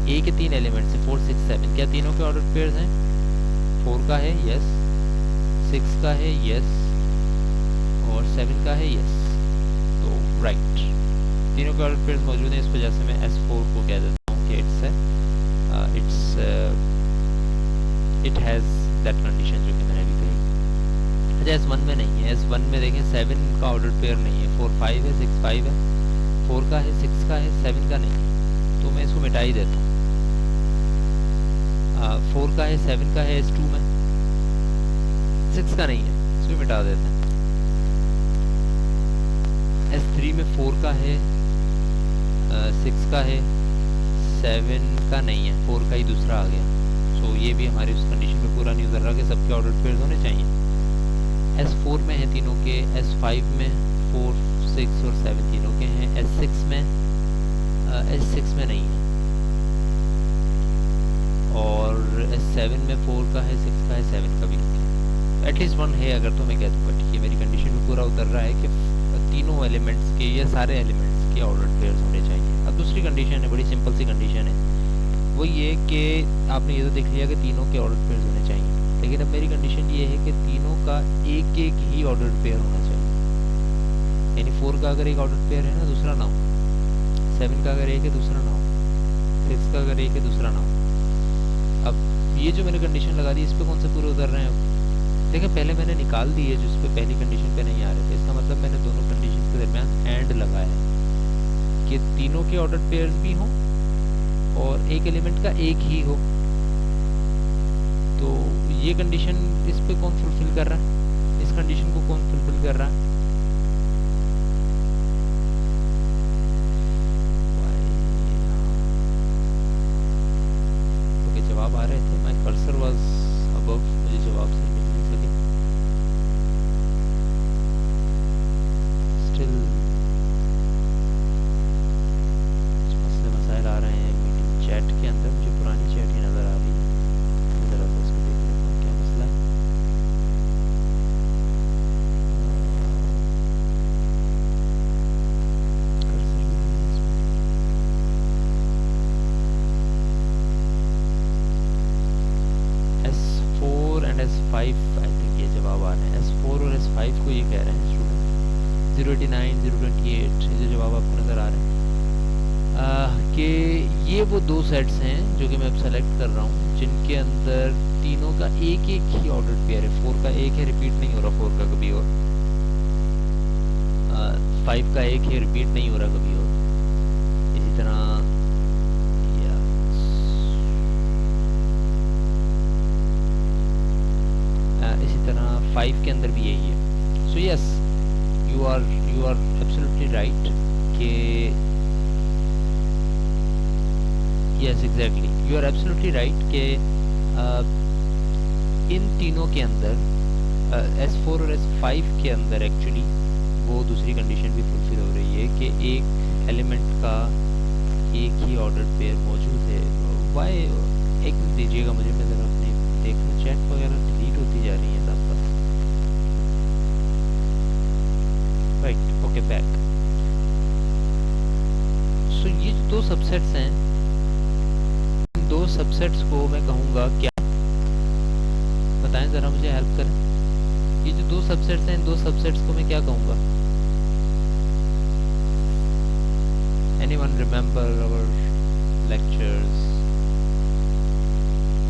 ए के 3 एलिमेंट्स हैं, 4, 6, 7। क्या तीनों के ऑर्डर पेयर्स हैं? 4 का है यस, 6 का है यस और 7 का है यस। तो राइट, तीनों के ऑर्डर पेयर्स मौजूद हैं। इस वजह से मैं S4 को कह देता हूँ कि इट हैज़ दैट कंडीशन जो कि मैंने अभी कही। अच्छा, S1 में नहीं है। S1 में देखें 7 का ऑर्डर पेयर नहीं है। 4, 5 है, 6, 5 है, 4 का है, 6 का है, 7 का नहीं है। तो मैं इसको मिटा ही देता हूँ। 4 का है, 7 का है S2 में, 6 का नहीं है, इसको मिटा देते हैं। S3 में 4 का है, 6 का है, 7 का नहीं है, 4 का ही दूसरा आ गया। सो ये भी हमारी उस कंडीशन में पूरा नहीं उतर रहा कि सबके ऑर्डर पेयर्स होने चाहिए। S4 में है तीनों के, S5 में 4, 6 और 7 तीनों के हैं, S6 में नहीं है, और S7 में 4 का है, 6 का है, 7 का भी नहीं है। एटलीस्ट 1 है अगर तो मैं कह दूँगा ठीक है, मेरी कंडीशन में पूरा उतर रहा है कि तीनों एलिमेंट्स के या सारे एलिमेंट्स के ऑर्डर पेयर्स होने चाहिए। अब दूसरी कंडीशन है, बड़ी सिंपल सी कंडीशन है, वो ये कि आपने ये तो देख लिया कि तीनों के ऑर्डर पेयर्स होने चाहिए, लेकिन अब मेरी कंडीशन ये है कि तीनों का एक एक ही ऑर्डर पेयर होना चाहिए। यानी 4 का अगर एक ऑर्डर पेयर है ना, दूसरा ना हो। 7 का अगर एक है, दूसरा ना हो। 6 का अगर एक है, दूसरा ना हो। अब ये जो मैंने कंडीशन लगा दी, इस पर कौन से पूरे उतर रहे हैं? अब देखिए, पहले मैंने निकाल दी है जिस पे पहली कंडीशन पे नहीं आ रहे थे। इसका मतलब मैंने दोनों कंडीशन के दरमियान एंड लगाया है कि तीनों के ऑर्डर पेयर्स भी हों और एक एलिमेंट का एक ही हो। तो ये कंडीशन इस पे कौन फुलफिल कर रहा है? इस कंडीशन को कौन फुलफिल कर रहा है? ओके, जवाब आ रहे थे, माय कर्सर वाज अबव, मुझे जवाब से मिल सके। स्टिल मसले मसाइल आ रहे हैं मीटिंग चैट के अंदर। मुझे पुरानी चैट ही नज़र आ रही है, ज़रा सा उसको देख लेता हूँ क्या मसला है। कर्सर भी नहीं है इसमें। S4 and S5 I think ये जवाब आ रहे हैं। S4 और S5 को ये कह रहे हैं स्टूडेंट। 089, 028 ये जो जवाब आपको नज़र आ रहे हैं कि ये वो दो सेट्स हैं जो कि मैं अब सेलेक्ट कर रहा हूँ जिनके अंदर तीनों का एक एक ही ऑर्डर पेयर है। 4 का एक है, रिपीट नहीं हो रहा 4 का कभी, और 5 का एक है, रिपीट नहीं हो रहा कभी, और इसी तरह इसी तरह 5 के अंदर भी यही है। So yes, you are absolutely right कि yes exactly, you are absolutely right कि इन तीनों के अंदर S4 और S5 के अंदर एक्चुअली वो दूसरी कंडीशन भी फुलफिल हो रही है कि एक एलिमेंट का एक ही ऑर्डर पेयर मौजूद है। वाई, एक मिनट दीजिएगा मुझे, मैं ज़रा अपने देखूँ, चैट वगैरह डिलीट होती जा रही है साथ साथ। Right, okay, back. सो ये जो दो सबसेट्स हैं, इन दो सबसेट्स को मैं कहूँगा क्या, बताएं ज़रा, मुझे हेल्प करें। ये जो दो सबसेट्स हैं, इन दो सबसेट्स को मैं क्या कहूँगा? Anyone remember our lectures?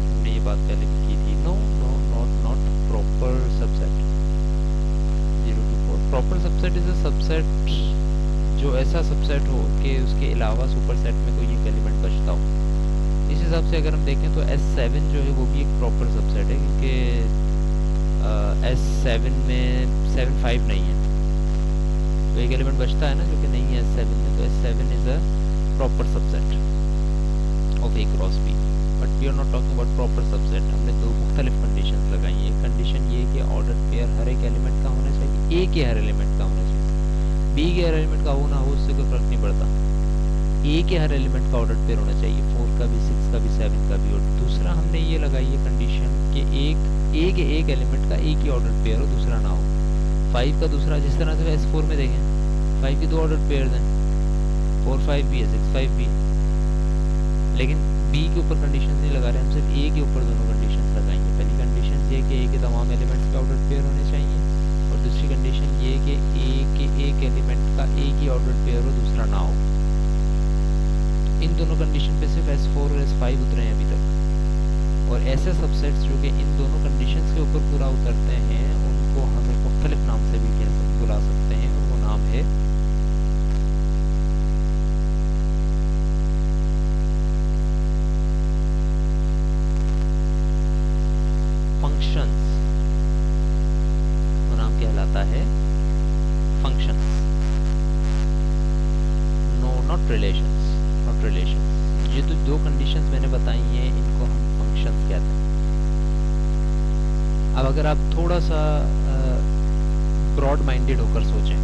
हमने ये बात पहले भी की थी। No, not proper subset. 0 to 4. Proper subset is a subset जो ऐसा सबसेट हो कि उसके अलावा सुपर सेट में कोई एक एलिमेंट बचता हो। इस हिसाब से अगर हम देखें तो S7 जो है वो भी एक प्रॉपर सबसेट है, क्योंकि S7 में 7 5 नहीं है, तो एक एलिमेंट बचता है ना जो कि नहीं है S7 में, तो S7 is a proper subset of A cross B। But we are not talking about proper subset. हमने दो मुख्तलिफ कंडीशंस लगाई हैं। एक कंडीशन ये कि ऑर्डर पेयर हर एक एलिमेंट का होना चाहिए, A के हर एलिमेंट का होना चाहिए, B के हर एलिमेंट का हो ना हो उससे कोई फर्क नहीं पड़ता, A के हर एलिमेंट का ऑर्डर पेयर होना चाहिए, 4 का भी, 6 का भी, 7 का भी। और दूसरा हमने ये लगाई है कंडीशन कि A के एक एलिमेंट का एक ही ऑर्डर पेयर हो, दूसरा ना हो। 5 का दूसरा, जिस तरह से S4 में देखें 5 के दो ऑर्डर पेयर्स हैं, 4 5 भी है, 6 5 भी है, लेकिन B के ऊपर कंडीशन नहीं लगा रहे हम, सिर्फ A के ऊपर दोनों कंडीशन लगाएंगे। पहली कंडीशन ये कि A के तमाम एलिमेंट्स के ऑर्डर पेयर होने चाहिए, और दूसरी कंडीशन ये कि A के एक एलिमेंट का एक ही ऑर्डर पेयर हो, दूसरा ना हो। इन दोनों कंडीशन पे सिर्फ S4 और S5 उतरे हैं अभी तक, और ऐसे सबसेट्स जो कि इन दोनों कंडीशंस के ऊपर पूरा उतरते हैं उनको हम एक मुख्तलिफ नाम से भी बुला सकते हैं, और वो नाम है फंक्शंस। वो नाम कहलाता है functions. No, not relations, not relations. ये तो दो कंडीशंस मैंने बताई हैं, इनको हम फंक्शंस कहते हैं। अब अगर आप थोड़ा सा ब्रॉड माइंडेड होकर सोचें,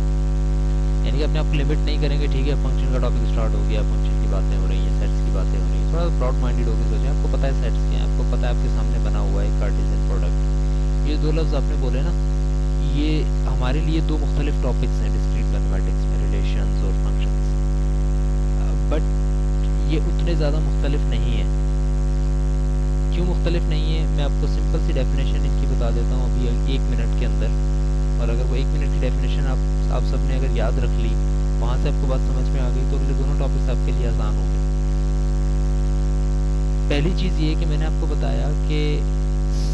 यानी कि अपने आप को लिमिट नहीं करेंगे, ठीक है फंक्शन का टॉपिक स्टार्ट हो गया, फंक्शन की बातें हो रही हैं, सेट्स की बातें हो रही हैं, थोड़ा ब्रॉड माइंडेड होकर सोचें। आपको पता है सेट्स क्या है, आपको पता है आपके सामने बना हुआ है कार्टेशियन प्रोडक्ट। ये दो लफ्ज़ आपने बोले ना, ये हमारे लिए दो मुख्तलिफ टॉपिक्स हैं डिस्क्रीट मैथमेटिक्स में, रिलेशंस और फंक्शंस, बट ये उतने ज़्यादा मुख्तलिफ नहीं है। क्यों मुख्तलिफ नहीं है, मैं आपको सिंपल सी डेफिनेशन इनकी बता देता हूँ अभी 1 मिनट के अंदर, और अगर वो 1 मिनट की डेफिनेशन आप सब ने अगर याद रख ली, वहाँ से आपको बात समझ में आ गई, तो अगले दोनों टॉपिक्स आपके लिए आसान होंगे। पहली चीज़ ये कि मैंने आपको बताया कि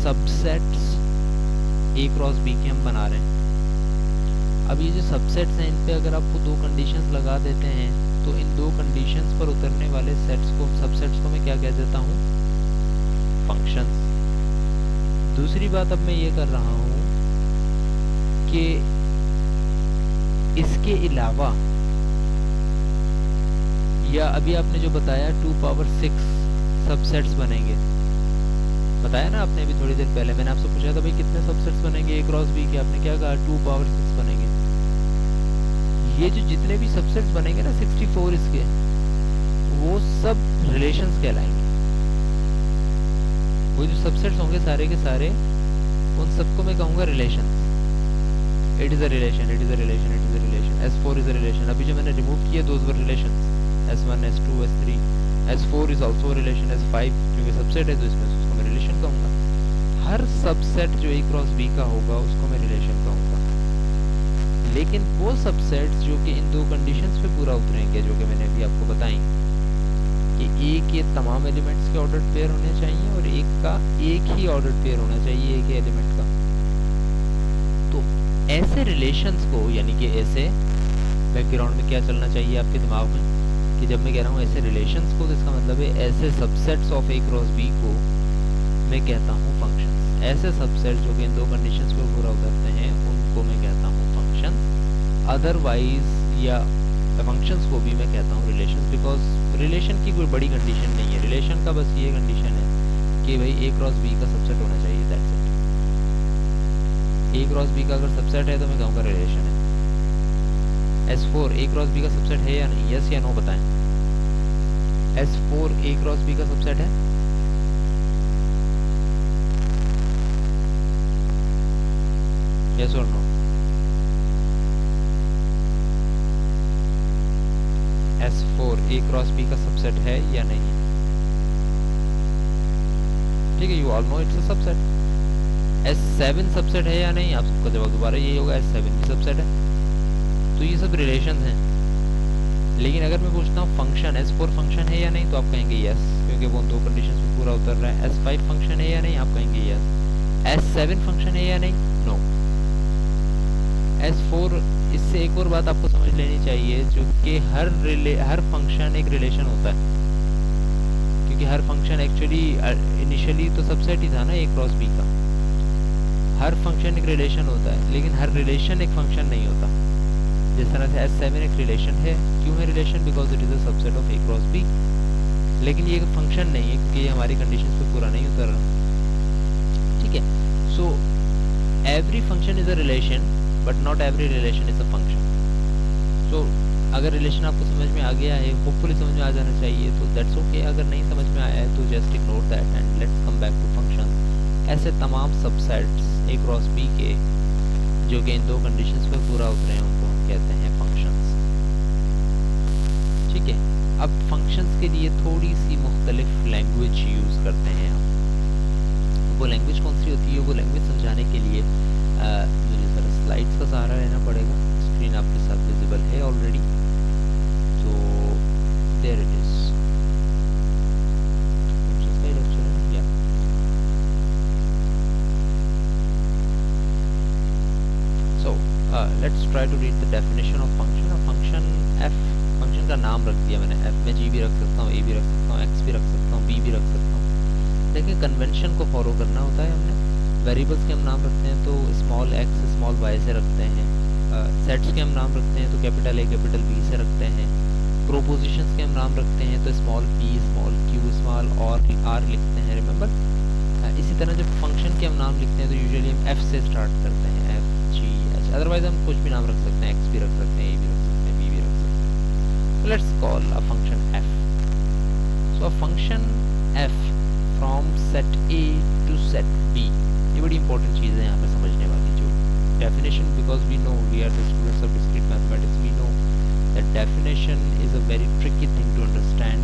सबसेट्स A क्रॉस B के हम बना रहे हैं। अब ये जो सबसेट्स हैं, इन पे अगर आपको दो कंडीशंस लगा देते हैं, तो इन दो कंडीशंस पर उतरने वाले सेट्स को, सबसेट्स को मैं क्या कह देता हूँ? फंक्शंस। दूसरी बात अब मैं ये कर रहा हूँ कि इसके अलावा, या अभी आपने जो बताया 2 पावर 6 सबसेट्स बनेंगे, बताया ना आपने अभी थोड़ी देर पहले, मैंने आपसे पूछा था भाई कितने सबसेट्स बनेंगे A क्रॉस B के, आपने क्या कहा 2 पावर 6 बनेंगे। ये जो जितने भी सबसेट्स बनेंगे ना 64 इसके, वो सब रिलेशंस कहलाएंगे। वो जो सबसेट्स होंगे सारे के सारे, उन सबको मैं कहूँगा relations. It is a relation, it is a relation, it is a relation. S4 is a relation. अभी जो मैंने रिमूव किए those were relations, S1 S2 S3। S4 is also relation. S5 क्योंकि सबसेट है तो इसमें उसको मैं रिलेशन कहूँगा। हर सबसेट जो A क्रॉस B का होगा उसको मैं रिलेशन कहूँगा। लेकिन वो सबसेट्स जो कि इन दो कंडीशंस पे पूरा उतरेंगे, जो कि मैंने अभी आपको बताई, कि A के तमाम एलिमेंट्स के ऑर्डर पेयर होने चाहिए और एक का एक ही ऑर्डर पेयर होना चाहिए A के एलिमेंट का। तो ऐसे रिलेशंस को, यानी कि ऐसे बैकग्राउंड में क्या चलना चाहिए आपके दिमाग में, कि जब मैं कह रहा हूँ ऐसे रिलेशंस को, तो इसका मतलब है ऐसे subsets of A cross B को मैं कहता हूँ फंक्शंस। ऐसे सबसेट जो कि इन दो कंडीशंस पे पूरा उतरते हैं उनको मैं कहता हूँ फंक्शंस। अदरवाइज या फंक्शंस को भी मैं कहता हूँ रिलेशंस, बिकॉज रिलेशन की कोई बड़ी कंडीशन नहीं है। रिलेशन का बस ये कंडीशन है कि भाई ए क्रॉस बी का सबसेट होना चाहिए, that's it. A cross B का अगर सबसेट है तो मैं कहूँगा रिलेशन है। S4 ए क्रॉस बी का सबसेट है या नहीं, यस या नो बताएं। S4 ए क्रॉस बी का सबसेट है? यस और नो? S4 ए क्रॉस बी का सबसेट है या नहीं? ठीक है, you all know it's a subset. S7 subset है या नहीं? आप सबका जवाब दोबारा यही होगा, S7 भी सबसेट है। तो ये सब रिलेशंस हैं। लेकिन अगर मैं पूछता हूँ फंक्शन S4 फंक्शन है या नहीं, तो आप कहेंगे यस, क्योंकि वो दो कंडीशंस पे पूरा उतर रहा है। S5 फंक्शन है या नहीं, आप कहेंगे यस। S7 फंक्शन है या नहीं, नो। S4, इससे एक और बात आपको समझ लेनी चाहिए, जो कि हर फंक्शन एक रिलेशन होता है, क्योंकि हर फंक्शन एक्चुअली इनिशियली तो सबसेट ही था ना ए क्रॉस बी का। हर फंक्शन एक रिलेशन होता है, लेकिन हर रिलेशन एक फंक्शन नहीं होता। जिस तरह से S7 एक रिलेशन है, क्यों है relation? Because it is a subset of A cross B. लेकिन ये एक फंक्शन नहीं है, क्योंकि ये हमारी कंडीशंस पे पूरा नहीं उतर रहा। ठीक है, so every function is a relation, but not every relation is a function. So अगर रिलेशन आपको समझ में आ गया है, होपफुली समझ में आ जाना चाहिए, तो दैट्स ओके। अगर नहीं समझ में आया है तो just ignore that and let's come back to function. ऐसे तमाम सबसेट्स ए क्रॉस बी के जो कि इन दो कंडीशंस पे पूरा उतरे हैं, उनको हम कहते हैं फंक्शंस। ठीक है, अब फंक्शंस के लिए थोड़ी सी मुख्तलिफ लैंग्वेज यूज़ करते हैं हम। वो लैंग्वेज कौन सी होती है? वो लैंग्वेज समझाने के लिए मुझे ज़रा स्लाइड्स का सहारा लेना पड़ेगा। स्क्रीन आपके साथ विजिबल है ऑलरेडी, तो there it is. Let's try to read the definition of function. Function f, function का नाम रख दिया मैंने। f में g भी रख सकता हूँ, a भी रख सकता हूँ, x भी रख सकता हूँ, b भी रख सकता हूँ। लेकिन कन्वेंशन को फॉलो करना होता है हमने। वेरिएबल्स के हम नाम रखते हैं तो स्मॉल x स्मॉल y से रखते हैं। सेट्स के हम नाम रखते हैं तो कैपिटल A कैपिटल B से रखते हैं। प्रोपोजिशंस के हम नाम रखते हैं तो small p small q small r लिखते हैं, रिमेंबर। इसी तरह जब फंक्शन के हम नाम लिखते हैं तो यूजुअली हम f से स्टार्ट करते हैं, f g h। अदरवाइज हम कुछ भी नाम रख सकते हैं, x भी रख सकते हैं, a भी रख सकते हैं, b भी रख सकते हैं। So let's call a function f. So a function f from set a to set b, ये बड़ी इंपॉर्टेंट चीज़ है यहाँ पे समझने वाली। जो definition, because we know we are the students of discrete mathematics, we know that definition is a very tricky thing to understand,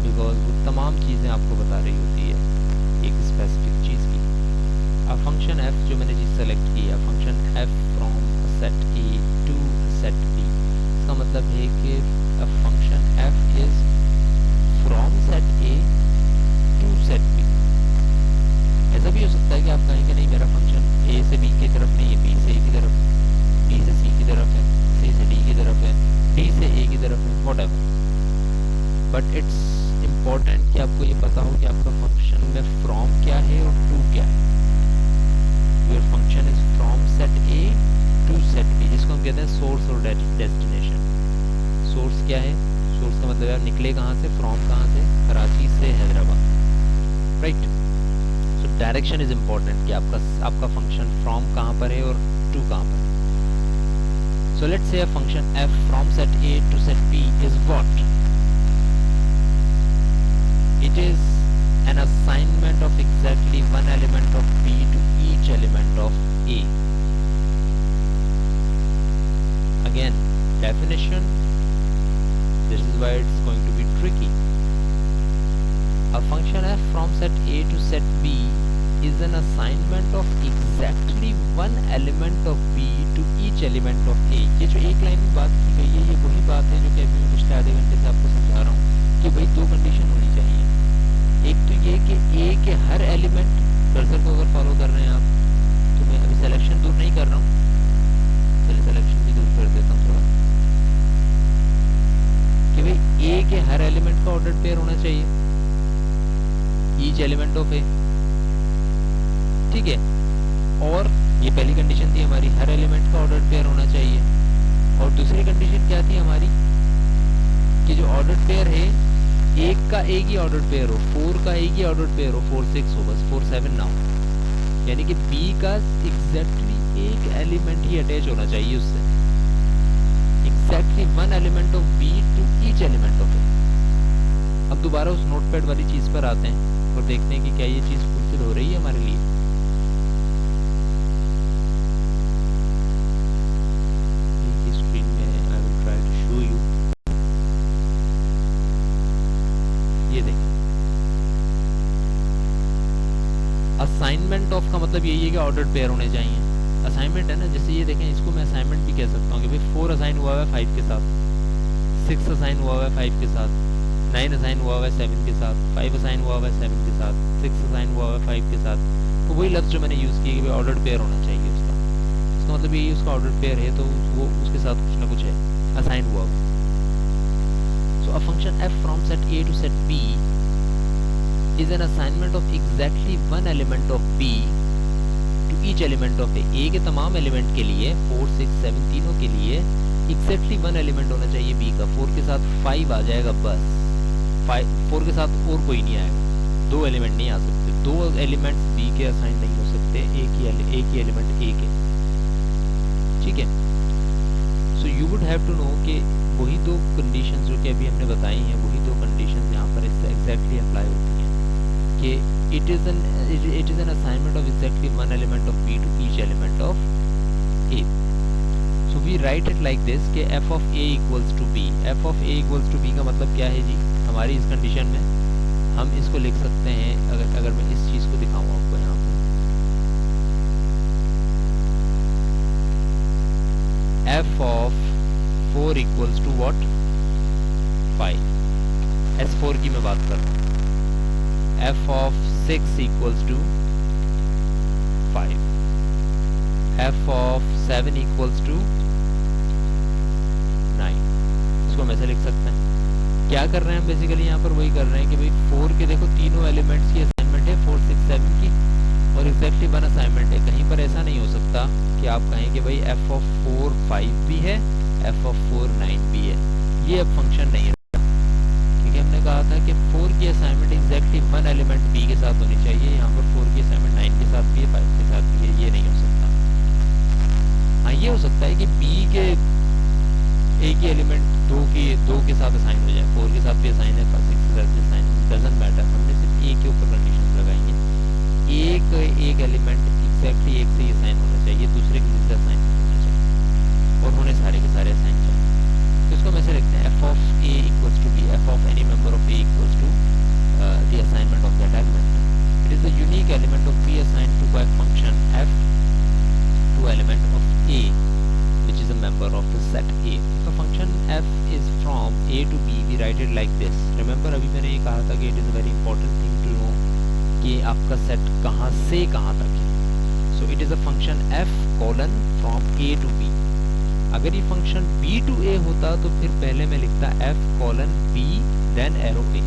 because वो तमाम चीज़ें आपको बता रही होती है एक स्पेसिफिक चीज़ की। a function f जो मैंने चीज़ सेलेक्ट की है, function f from set a to set b, इसका मतलब है कि a function f is from set a to set b। ऐसा भी हो सकता है कि आप कहेंगे नहीं मेरा फंक्शन a से b की तरफ नहीं है, b से a की तरफ, b से c की तरफ है, c से d की तरफ है, d से a की तरफ है, whatever। बट इट्स इम्पोर्टेंट कि आपको ये पता हो कि आपका फंक्शन में फ्रॉम क्या है और टू क्या है। Your function is from set a to set b, जिसको हम कहते हैं सोर्स और डेस्टिनेशन। सोर्स क्या है? सोर्स का मतलब है आप निकले कहाँ से, फ्रॉम कहाँ से, कराची से Hyderabad, right. So direction is important कि आपका फंक्शन फ्रॉम कहाँ पर है और टू कहाँ पर है। So let's say a function f from set a to set b is what? It is an assignment of exactly one element of b to each element of a. Again, definition. This is why it's going to be tricky. A function f from set a to set b is an assignment of exactly one element of b to each element of a. ये जो एक line में बात की गई है, ये वही बात है जो कि अभी मैं पिछले आधे घंटे से आपको समझा रहा हूँ कि भाई दो कंडीशन होनी चाहिए। एक तो ये कि a के हर एलिमेंट, कर्सर को अगर फॉलो कर रहे हैं आप, तो मैं अभी सिलेक्शन दूर नहीं कर रहा हूँ, चलिए सिलेक्शन भी दूर कर देता हूँ थोड़ा, कि भाई a के हर एलिमेंट का ऑर्डर पेयर होना चाहिए, ईच एलिमेंट ऑफ a। ठीक है। और ये पहली कंडीशन थी हमारी, हर एलिमेंट का ऑर्डर्ड पेयर होना चाहिए। और दूसरी कंडीशन क्या थी हमारी कि जो ऑर्डर्ड पेयर है एक का एक ही ऑर्डर्ड पेयर हो, 4 का एक ही ऑर्डर्ड पेयर हो, 4 6 हो, बस 4 7 ना हो। यानी कि बी का एग्जैक्टली एक एलिमेंट ही अटैच होना चाहिए उससे, exactly one element of B to each element of A. अब दोबारा उस नोटपैड वाली चीज पर आते हैं और देखते हैं कि क्या ये चीज फुलफिल हो रही है हमारे लिए। स्क्रीन में I will try to show you. ये देखें, असाइनमेंट ऑफ का मतलब यही है कि ऑर्डर्ड पेयर होने चाहिए। असाइनमेंट है ना, जैसे ये देखें, इसको मैं असाइनमेंट भी कह सकता हूँ कि भाई 4 असाइन हुआ है 5 के साथ, 6 असाइन हुआ है 5 के साथ, 9 असाइन हुआ है 7 के साथ, 5 असाइन हुआ है 7 के साथ, 6 असाइन हुआ है 5 के साथ। तो वही लफ्ज़ जो मैंने यूज़ किया कि भाई ऑर्डर्ड पेयर होना चाहिए उसका। इसका मतलब यही उसका ऑर्डर्ड पेयर है तो वो उसके साथ कुछ ना कुछ है असाइन हुआ हुआ। So a function f from set a to set b is an assignment of exactly one element of b to each element of a। a के तमाम एलिमेंट के लिए 4 6 7 तीनों के लिए exactly one element होना चाहिए b का। 4 के साथ 5 आ जाएगा बस, 4 के साथ और कोई नहीं आएगा, 2 एलिमेंट नहीं आ सकते, 2 एलिमेंट्स b के असाइन नहीं हो सकते एक ही एलिमेंट a के, ठीक है। So you would have to know कि वही दो कंडीशंस जो कि अभी हमने बताई हैं, वही दो कंडीशंस यहाँ पर इससे एग्जैक्टली अप्लाई होती हैं कि it is an assignment of exactly one element of b to each element of a। so we write it like this कि f of a equals to b। f of a equals to b का मतलब क्या है जी, हमारी इस condition में हम इसको लिख सकते हैं, अगर मैं इस चीज को दिखाऊं आपको यहाँ पर, f of 4 equals to what, 5। S4 की मैं बात कर रहा हूँ। f of 6 equals to 5, f of 7 equals to 9। इसको हम ऐसे लिख सकते हैं। क्या कर रहे हैं हम बेसिकली यहाँ पर, वही कर रहे हैं कि भाई 4 के देखो तीनों एलिमेंट्स की असाइनमेंट है 4 6 7 की, और एग्जैक्टली वन असाइनमेंट है। कहीं पर ऐसा नहीं हो सकता कि आप कहें कि भाई f of 4 5 भी है, f of 4 9 भी है। ये अब फंक्शन नहीं है, क्योंकि हमने कहा था कि 4 की assignment exactly one element b के साथ होनी चाहिए। यहाँ पर 4 की असाइनमेंट 9 के साथ भी है, 5 के साथ भी है, ये नहीं हो सकता। हाँ, ये हो सकता है कि b के एक ही एलिमेंट 2 के साथ असाइन हो जाए, 4 के साथ भी असाइन है, 6 के साथ भी असाइन, डजंट मैटर। हमने सिर्फ एक के ऊपर कंडीशन लगाई है, एक एलिमेंट एग्जैक्टली एक से ही असाइन होना चाहिए, दूसरे किसी से असाइन होना चाहिए, और होने सारे के सारे असाइन चाहिए। तो इसको हम ऐसे लिखते हैं f of a equals to b, f of any member of a equals to the assignment of that element। it is the unique element of b assigned to by function f to element of a which is a member of the set a। if a function f is from a to b we write it like this। remember अभी मैंने ये कहा था कि it is a very important thing to know कि आपका set कहाँ से कहाँ तक है। so it is a function f colon from a to b। अगर ये फंक्शन b to a होता तो फिर पहले मैं लिखता f colon b then arrow a।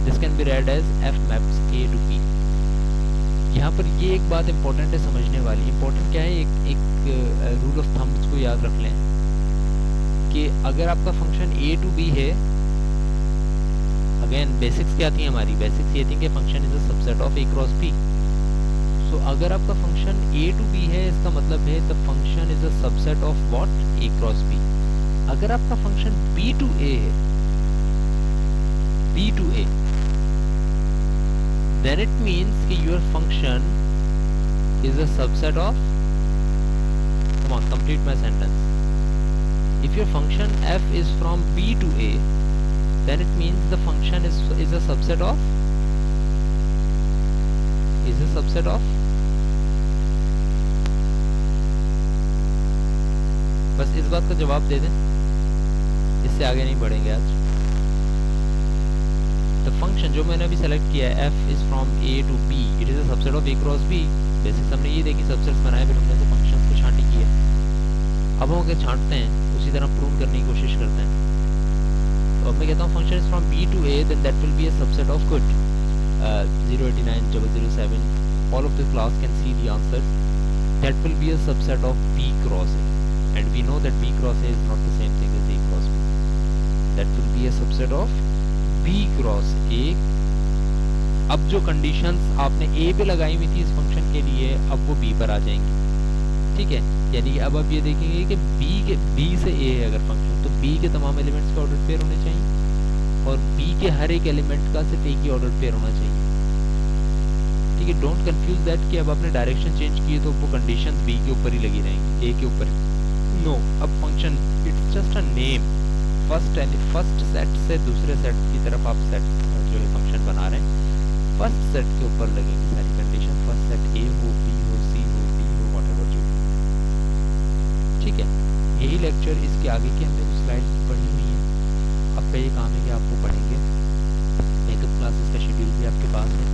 this can be read as f maps a to b। यहाँ पर ये एक बात इंपॉर्टेंट है समझने वाली। इंपॉर्टेंट क्या है, एक रूल ऑफ थम्ब को याद रख लें कि अगर आपका फंक्शन a to b है, अगेन बेसिक्स क्या थी हमारी, बेसिक्स ये थी कि function is a subset of a cross b। तो अगर आपका फंक्शन a to b है, इसका मतलब है the function is a subset of what, a cross b। अगर आपका फंक्शन b to a है, b to a, then it means कि your function is a subset of, come on complete my sentence, if your function f is from b to a then it means the function is a subset of, is a subset of, बस इस बात का जवाब दे दें, इससे आगे नहीं बढ़ेंगे आज। द फंक्शन जो मैंने अभी सेलेक्ट किया है f is from a to b, it is a subset of a cross b। Basics हमने ये देखी, सबसेट्स बनाए, फिर हमने से फंक्शंस को छांटी किया। अब हम अगर छांटते हैं उसी तरह प्रूव करने की कोशिश करते हैं। तो अब मैं कहता हूँ function is from b to a then that will be a subset of good 089 007 all of the class can see the answers, that will be a subset of B cross A, and we know that B cross A is not the same thing as A cross B. That will be a subset of B cross A. अब जो conditions आपने A पे लगाई हुई थी इस function के लिए, अब वो B पर आ जाएंगी, ठीक है। यानी कि अब आप ये देखेंगे कि B से A है अगर फंक्शन, तो B के तमाम एलिमेंट्स का ऑर्डर पेयर होने चाहिए, और B के हर एक एलिमेंट का सिर्फ एक ही ऑर्डर पेयर होना चाहिए, ठीक है। डोंट कंफ्यूज दैट कि अब आपने डायरेक्शन चेंज की है तो वो कंडीशंस B के ऊपर ही लगी रहेंगी, A के ऊपर। नो, अब function it's just a name. First set से दूसरे सेट की तरफ आप सेट जो है फंक्शन बना रहे हैं, फर्स्ट सेट के ऊपर लगेंगी सारी कंडीशन, फर्स्ट सेट A हो, B हो, C हो, D हो, व्हाटएवर जो, ठीक है। यही लेक्चर, इसके आगे की हमने कुछ स्लाइड्स पढ़ी हुई हैं, आपका ये काम है कि आपको पढ़ेंगे। मेकअप क्लासेस का शेड्यूल भी आपके पास है,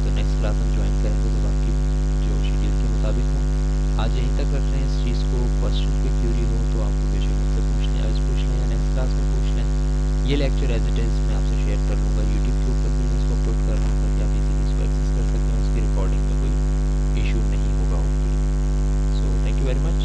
तो नेक्स्ट क्लास हम ज्वाइन करेंगे जब आपकी जो शेड्यूल के मुताबिक हो। आज यहीं तक रख रहे हैं इस चीज़ को। क्वेश्चन कोई क्यूरी हो तो आपको बेशक मुझसे पूछ लें, आज पूछ लें या नेक्स्ट क्लास में पूछ लें। ये लेक्चर एज इट इज़ मैं आपसे शेयर कर लूँगा, यूट्यूब के ऊपर भी मैं इसको अपलोड कर रहा हूँ ताकि आप इजीली इसको एक्सेस कर सकते हैं, उसकी रिकॉर्डिंग में कोई इशू नहीं होगा hopefully. So thank you very much.